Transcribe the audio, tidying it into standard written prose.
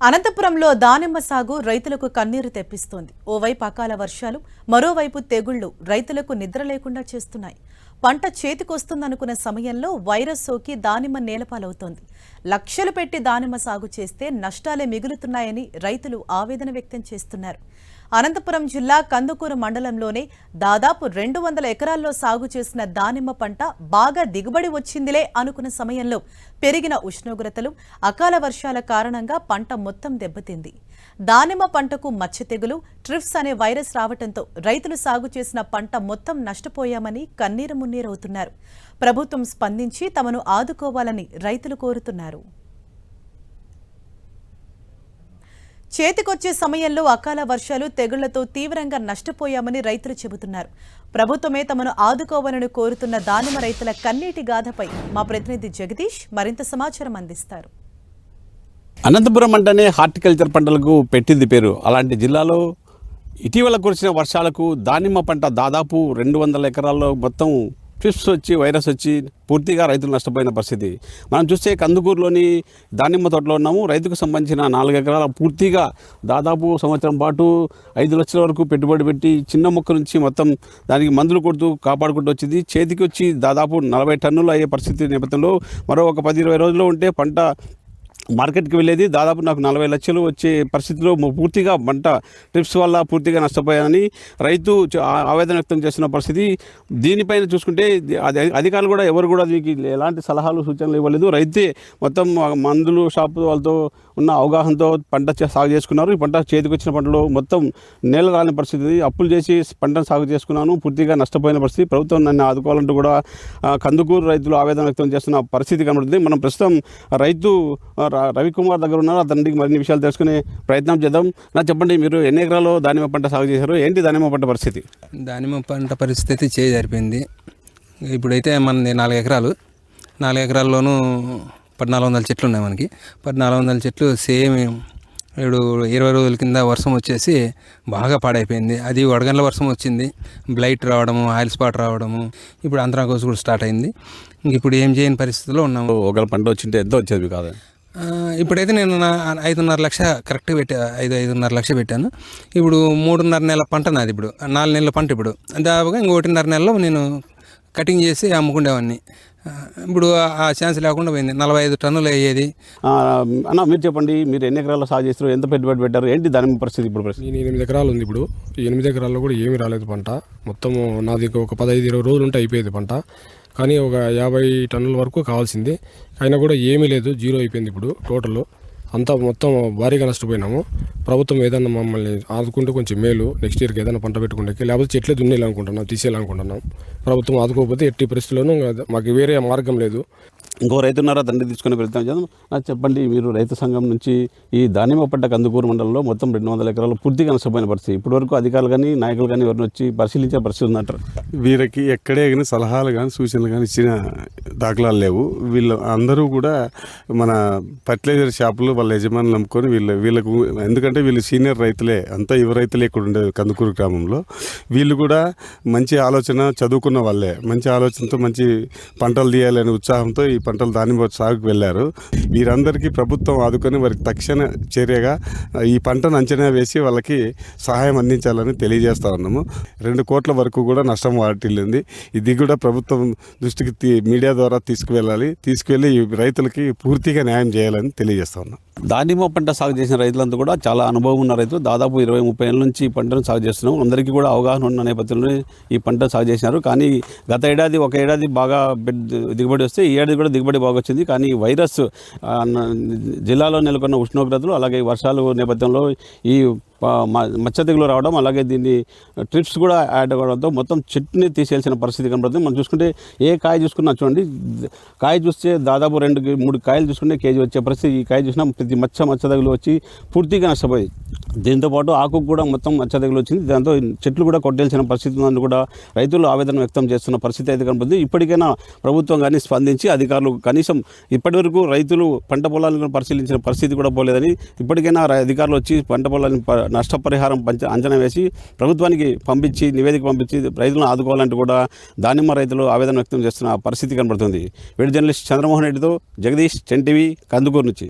అనంతపురంలో దానిమ్మ సాగు రైతులకు కన్నీరు తెప్పిస్తోంది. ఓవైపు అకాల వర్షాలు, మరోవైపు తెగుళ్లు రైతులకు నిద్ర లేకుండా చేస్తున్నాయి. పంట చేతికొస్తుందనుకున్న సమయంలో వైరస్ సోకి దానిమ్మ నేలపాలవుతోంది. లక్షలు పెట్టి దానిమ్మ సాగు చేస్తే నష్టాలే మిగులుతున్నాయని రైతులు ఆవేదన వ్యక్తం చేస్తున్నారు. అనంతపురం జిల్లా కందుకూరు మండలంలోనే దాదాపు 200 ఎకరాల్లో సాగు చేసిన దానిమ్మ పంట బాగా దిగుబడి వచ్చిందిలే అనుకున్న సమయంలో పెరిగిన ఉష్ణోగ్రతలు, అకాల వర్షాల కారణంగా పంట మొత్తం దెబ్బతింది. దానిమ్మ పంటకు మచ్చ తెగులు, ట్రిప్స్ అనే వైరస్ రావడంతో రైతులు సాగు చేసిన పంట మొత్తం నష్టపోయామని కన్నీరు మున్నీరవుతున్నారు. ప్రభుత్వం స్పందించి తమను ఆదుకోవాలని రైతులు కోరుతున్నారు. చేతికొచ్చే సమయంలో అకాల వర్షాలు, తెగుళ్లతో తీవ్రంగా నష్టపోయామని రైతులు చెబుతున్నారు. ప్రభుత్వమే తమను ఆదుకోవాలని కోరుతున్న దానిమ్మ రైతుల కన్నీటి గాథపై మా ప్రతినిధి జగదీష్ మరింత సమాచారం అందిస్తారు. అనంతపురం అంటేనే హార్టికల్చర్ పంటలకు పెట్టింది పేరు. అలాంటి జిల్లాలో ఇటీవల కురిసిన వర్షాలకు దానిమ్మ పంట దాదాపు 200 ఎకరాల్లో మొత్తం ట్రిప్స్ వచ్చి, వైరస్ వచ్చి పూర్తిగా రైతులు నష్టపోయిన పరిస్థితి. మనం చూస్తే కందుకూరులోని దానిమ్మ తోటలో ఉన్నాము. రైతుకు సంబంధించిన 4 ఎకరాల పూర్తిగా దాదాపు సంవత్సరం పాటు 5 లక్షల వరకు పెట్టుబడి పెట్టి చిన్న మొక్క నుంచి మొత్తం దానికి మందులు కొడుతూ కాపాడుకుంటూ వచ్చింది. చేతికి వచ్చి దాదాపు 40 టన్నులు అయ్యే పరిస్థితి నేపథ్యంలో మరో ఒక 10-20 రోజుల్లో ఉంటే పంట మార్కెట్కి వెళ్ళేది. దాదాపు నాకు 40 లక్షలు వచ్చే పరిస్థితిలో పూర్తిగా పంట ట్రిప్స్ వల్ల పూర్తిగా నష్టపోయానని రైతు ఆవేదన వ్యక్తం చేస్తున్న పరిస్థితి. దీనిపైన చూసుకుంటే అధికారులు కూడా ఎవరు కూడా దీనికి ఎలాంటి సలహాలు, సూచనలు ఇవ్వలేదు. రైతే మొత్తం మందులు షాపు వాళ్ళతో ఉన్న అవగాహనతో పంట సాగు చేసుకున్నారు. ఈ పంట చేతికి వచ్చిన పంటలో మొత్తం నేల రాని పరిస్థితి. అప్పులు చేసి పంటను సాగు చేసుకున్నాను, పూర్తిగా నష్టపోయిన పరిస్థితి. ప్రభుత్వం నన్ను ఆదుకోవాలంటూ కూడా కందుకూరు రైతులు ఆవేదన వ్యక్తం చేస్తున్న పరిస్థితి కనబడుతుంది. మనం ప్రస్తుతం రైతు రవికుమార్ దగ్గర ఉన్నారు. అతనికి మరిన్ని విషయాలు తెలుసుకునే ప్రయత్నం చేద్దాం. నాకు చెప్పండి, మీరు ఎన్ని ఎకరాల్లో దానిమ్మ పంట సాగు చేశారు? ఏంటి దానిమ్మ పంట పరిస్థితి? దానిమ్మ పంట పరిస్థితి సరిపోయింది. ఇప్పుడైతే మనది 4 ఎకరాలు. 4 ఎకరాల్లోనూ 1400 చెట్లు ఉన్నాయి మనకి. 1400 చెట్లు సేమ్ ఇప్పుడు 20 రోజుల కింద వర్షం వచ్చేసి బాగా పాడైపోయింది. అది వడగండ్ల వర్షం వచ్చింది, బ్లైట్ రావడము, ఆయిల్ స్పాట్ రావడము, ఇప్పుడు అంతరాకోస కూడా స్టార్ట్ అయింది. ఇంక ఇప్పుడు ఏం చేయని పరిస్థితిలో ఉన్నాము. ఒకవేళ పంట వచ్చింటే ఎంత వచ్చేది కాదు. ఇప్పుడైతే నేను 5.5 లక్ష కరెక్ట్గా పెట్టా, 5.5 లక్ష పెట్టాను. ఇప్పుడు 3.5 నెలల పంట నాది. ఇప్పుడు 4 నెలల పంట. ఇప్పుడు దాదాపుగా ఇంక 1.5 నెలలో నేను కటింగ్ చేసి అమ్ముకునేవాడిని. ఇప్పుడు ఆ ఛాన్స్ లేకుండా పోయింది. 45 టన్నులు అయ్యేది. అన్న, మీరు చెప్పండి, మీరు ఎన్ని ఎకరాల్లో సాగు చేస్తారు? ఎంత పెట్టుబడి పెట్టారు? ఏంటి దాని పరిస్థితి ఇప్పుడు? నేను 8 ఎకరాలు ఉంది. ఇప్పుడు 8 ఎకరాల్లో కూడా ఏమీ రాలేదు పంట. మొత్తం నాది ఒక 15-20 రోజులు ఉంటే అయిపోయేది పంట. కానీ ఒక 50 టన్నుల వరకు కావాల్సింది, అయినా కూడా ఏమీ లేదు, జీరో అయిపోయింది. ఇప్పుడు టోటల్ అంతా మొత్తం భారీగా నష్టపోయినాము. ప్రభుత్వం ఏదన్నా మమ్మల్ని ఆదుకుంటే కొంచెం మేలు. నెక్స్ట్ ఇయర్కి ఏదైనా పంట పెట్టుకుంటే, లేకపోతే చెట్లే దున్నేయాలనుకుంటున్నాం, తీసేయాలనుకుంటున్నాం. ప్రభుత్వం ఆదుకోకపోతే ఎట్టి పరిస్థితుల్లోనూ మాకు వేరే మార్గం లేదు. ఇంకో రైతున్నారా తండ్రి తీసుకుని వెళ్తాం చేద్దాం. నాకు చెప్పండి, మీరు రైతు సంఘం నుంచి ఈ దానిమ్మ పంట కందుకూరు మండలంలో మొత్తం 200 ఎకరాలు పూర్తిగా నష్టపోయిన పరిస్థితి. ఇప్పటివరకు అధికారులు కానీ, నాయకులు కానీ ఎవరిని వచ్చి పరిశీలించే పరిస్థితి ఉందంటారు? వీరికి ఎక్కడే కానీ సలహాలు కానీ, సూచనలు కానీ ఇచ్చిన దాఖలాలు లేవు. వీళ్ళు అందరూ కూడా మన ఫర్టిలైజర్ షాపులు వాళ్ళ యజమానులు నమ్ముకొని వీళ్ళకు, ఎందుకంటే వీళ్ళు సీనియర్ రైతులే, అంతా యువ రైతులే ఇక్కడ ఉండేది కందుకూరు గ్రామంలో. వీళ్ళు కూడా మంచి ఆలోచన, చదువుకున్న వాళ్ళే, మంచి ఆలోచనతో మంచి పంటలు తీయాలనే ఉత్సాహంతో ఈ పంటలు దానిమ్మ సాగుకు వెళ్ళారు. వీరందరికీ ప్రభుత్వం ఆదుకొని వారికి తక్షణ చర్యగా ఈ పంటను అంచనా వేసి వాళ్ళకి సహాయం అందించాలని తెలియజేస్తా ఉన్నాము. 2 కోట్ల వరకు కూడా నష్టం వాటిల్లింది. ఇది కూడా ప్రభుత్వం దృష్టికి మీడియా ద్వారా తీసుకువెళ్ళి రైతులకి పూర్తిగా న్యాయం చేయాలని తెలియజేస్తా ఉన్నాం. దానిమ్మ పంట సాగు చేసిన రైతులంతా కూడా చాలా అనుభవం ఉన్న రైతులు. దాదాపు 20-30 ఏళ్ళ నుంచి ఈ పంటను సాగు చేస్తున్నాం. అందరికీ కూడా అవగాహన ఉన్న నేపథ్యంలో ఈ పంట సాగు చేసినారు. కానీ గత ఏడాది ఒక ఏడాది బాగా దిగుబడి వస్తే ఈ ఏడాది కూడా దిగుబడి బాగా వచ్చింది. కానీ వైరస్ జిల్లాలో నెలకొన్న ఉష్ణోగ్రతలు, అలాగే వర్షాలు నేపథ్యంలో ఈ మచ్చ తెగులు రావడం, అలాగే దీన్ని ట్రిప్స్ కూడా యాడ్ అవ్వడంతో మొత్తం చెట్టుని తీసేయాల్సిన పరిస్థితి కనబడుతుంది. మనం చూసుకుంటే ఏ కాయ చూసుకున్నా చూడండి, కాయ చూస్తే దాదాపు 2-3 కాయలు చూసుకుంటే కేజీ వచ్చే పరిస్థితి. ఈ కాయ చూసినా ప్రతి మచ్చ తెగులు వచ్చి పూర్తిగా నష్టపోయి, దీంతోపాటు ఆకుకు కూడా మొత్తం మచ్చ తెగులు వచ్చింది. దాంతో చెట్లు కూడా కొట్టేయాల్సిన పరిస్థితి ఉందని కూడా రైతులు ఆవేదన వ్యక్తం చేస్తున్న పరిస్థితి అయితే కనబడుతుంది. ఇప్పటికైనా ప్రభుత్వం కానీ స్పందించి అధికారులు కనీసం ఇప్పటివరకు రైతులు పంట పొలాలను పరిశీలించిన పరిస్థితి కూడా పోలేదని, ఇప్పటికైనా అధికారులు వచ్చి పంట పొలాన్ని నష్టపరిహారం అంచనా వేసి ప్రభుత్వానికి పంపించి, నివేదిక పంపించి రైతులను ఆదుకోవాలంటూ కూడా దానిమ్మ రైతులు ఆవేదన వ్యక్తం చేస్తున్న పరిస్థితి కనబడుతుంది. వీడియో జర్నలిస్ట్ చంద్రమోహన్ రెడ్డితో జగదీష్, 10 టీవీ, కందుకూరు నుంచి.